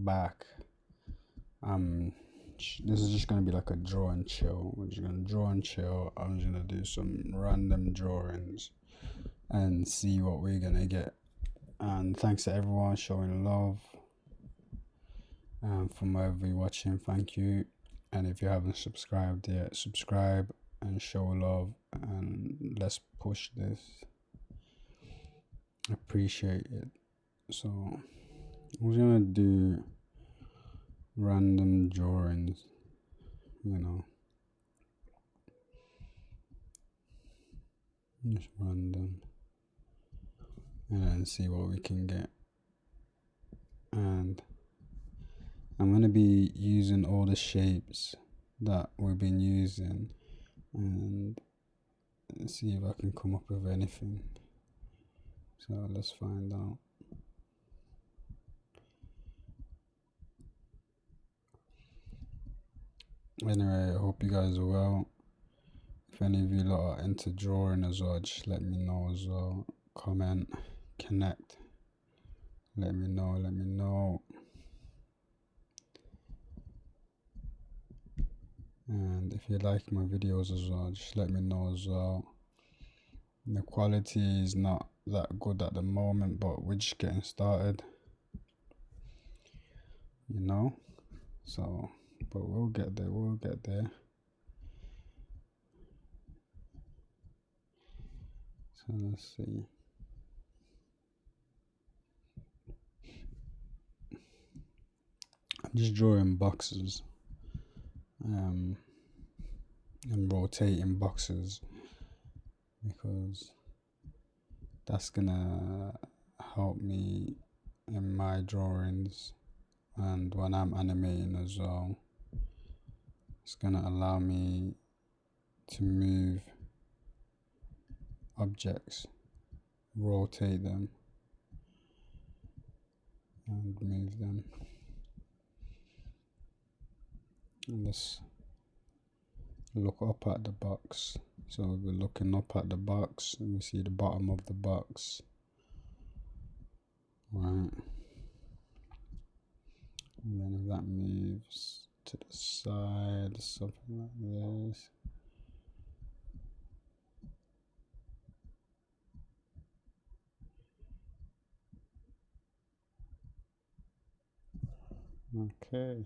back. This is just gonna be like a draw and chill. We're just gonna draw and chill. I'm just gonna do some random drawings and see what we're gonna get. And thanks to everyone showing love. From wherever you're watching, thank you. And if you haven't subscribed yet, subscribe and show love, and let's push this. Appreciate it. So we're gonna do random drawings, just random, and then see what we can get. And I'm gonna be using all the shapes that we've been using, and see if I can come up with anything. So let's find out. Anyway, I hope you guys are well. If any of you lot are into drawing as well, just let me know as well. Comment, connect. Let me know. And if you like my videos as well, just let me know as well. The quality is not that good at the moment, but we're just getting started, so but we'll get there. So let's see. I'm just drawing boxes and rotating boxes, because that's gonna help me in my drawings, and when I'm animating as well, it's gonna allow me to move objects, rotate them and move them. And let's look up at the box. So we're looking up at the box and we see the bottom of the box, right? And then if that moves to the side, something like this. Okay.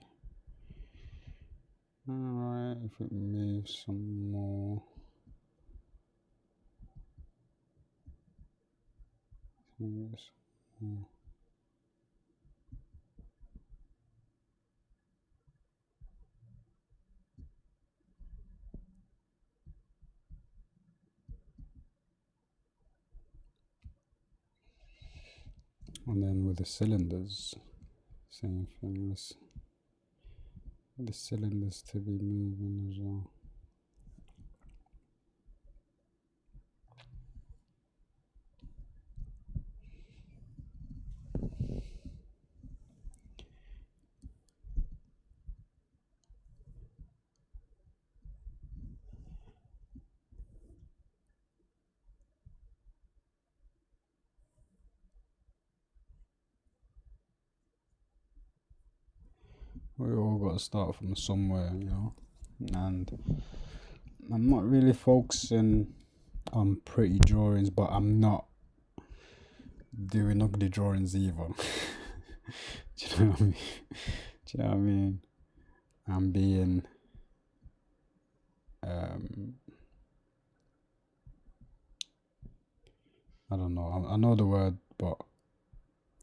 Alright, if it moves some more. Yes. And then with the cylinders, same thing. The cylinders to be moving as well. We all got to start from somewhere, and I'm not really focusing on pretty drawings, but I'm not doing ugly drawings either. Do you know what I mean? I'm being I don't know, I know the word, but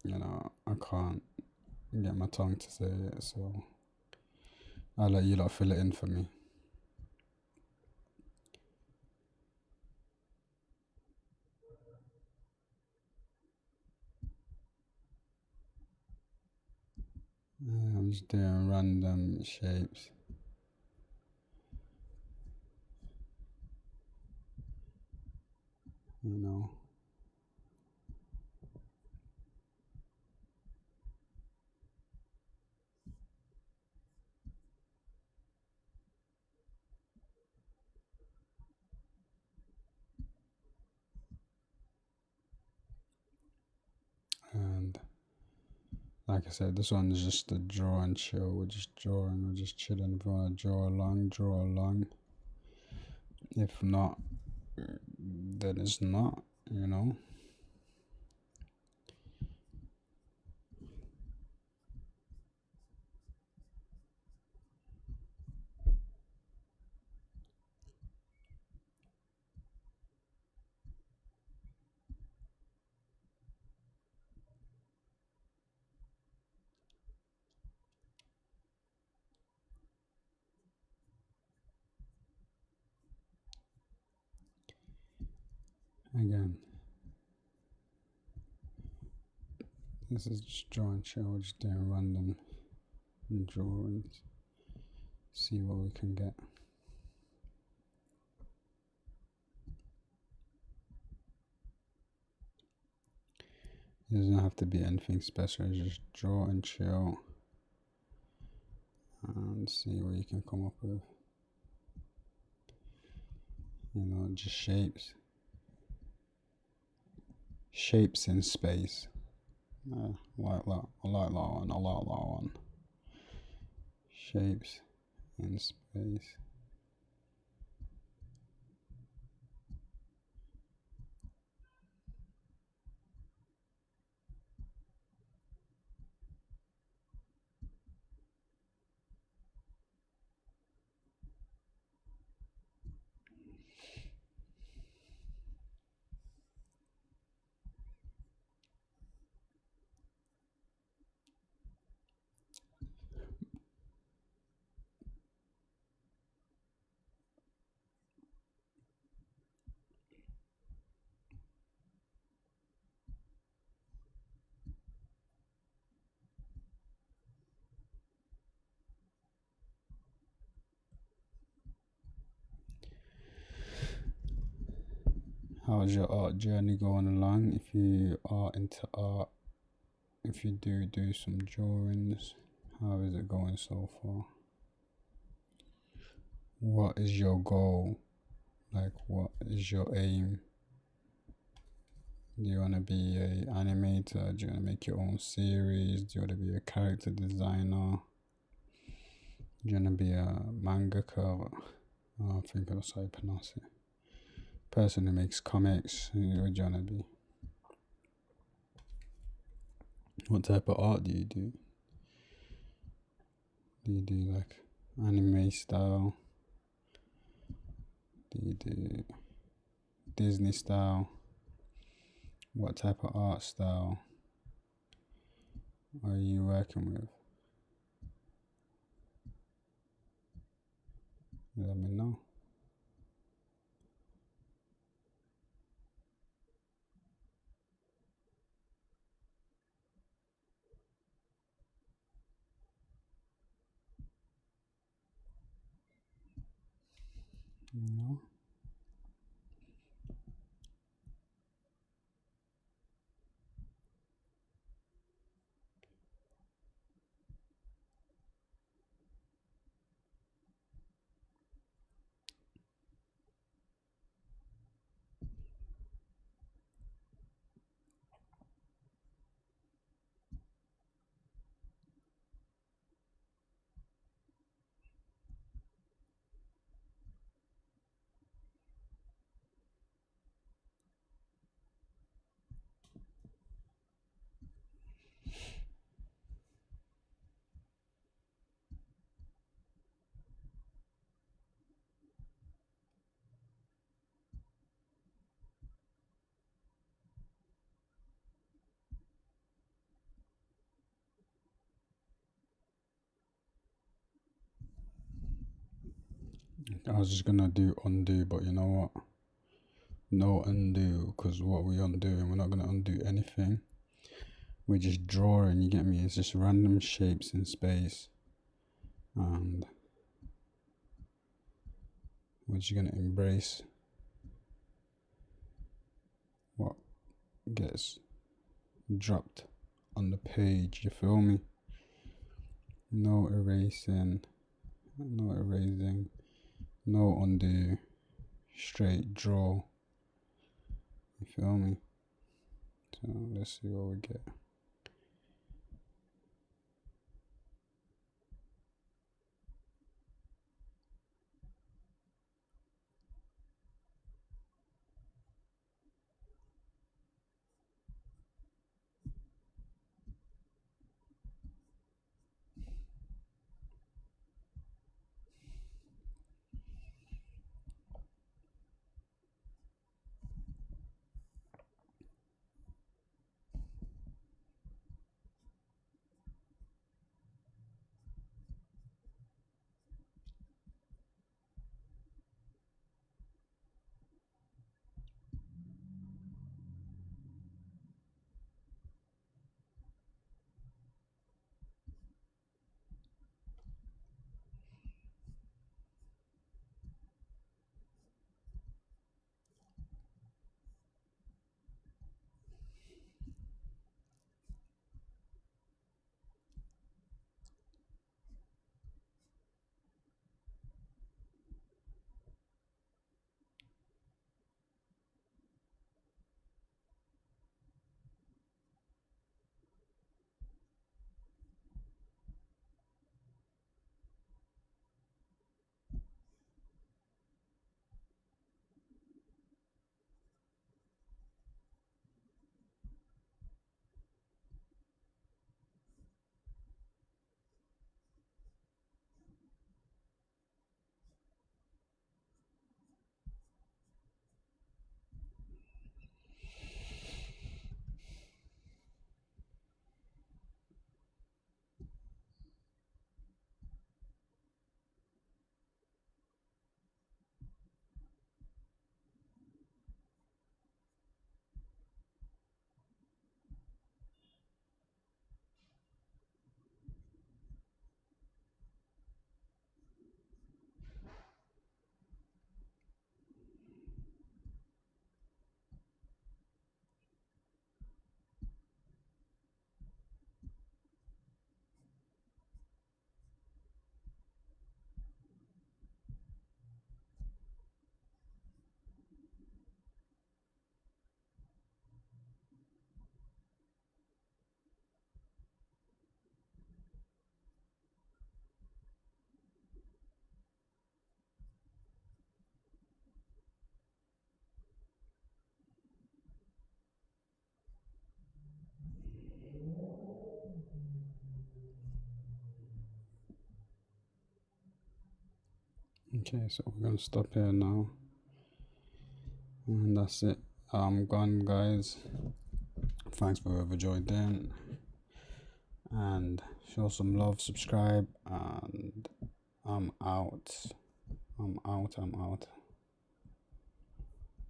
I can't get my tongue to say it, so I'll let you lot fill it in for me. I'm just doing random shapes. And Like I said, this one is just a draw and chill. We're just drawing, we're just chilling. If you want to draw along, draw along. If not, then it's not, you know. Again, this is just draw and chill. We're just doing random drawings. See what we can get. It doesn't have to be anything special. Just draw and chill and see what you can come up with. You know, just shapes. Shapes in space. I like that. I like that one. I like that one. Shapes in space. How's your art journey going along? If you are into art, if you do some drawings, how is it going so far? What is your goal? Like, what is your aim? Do you want to be an animator? Do you want to make your own series? Do you want to be a character designer? Do you want to be a mangaka? I think that's how you pronounce it. Person who makes comics. What do you want to be? What type of art do you do? Do you do like anime style? Do you do Disney style? What type of art style are you working with? Let me know. You know? I was just gonna do undo, but you know what? No undo, because what we undoing, we're not gonna undo anything. We're just drawing, you get me? It's just random shapes in space. And we're just gonna embrace what gets dropped on the page, you feel me? No erasing, no undo, straight draw, you feel me? So let's see what we get. Okay, so we're gonna stop here now, and that's it. I'm gone, guys. Thanks for whoever joined in, and show some love, subscribe, and I'm out. I'm out.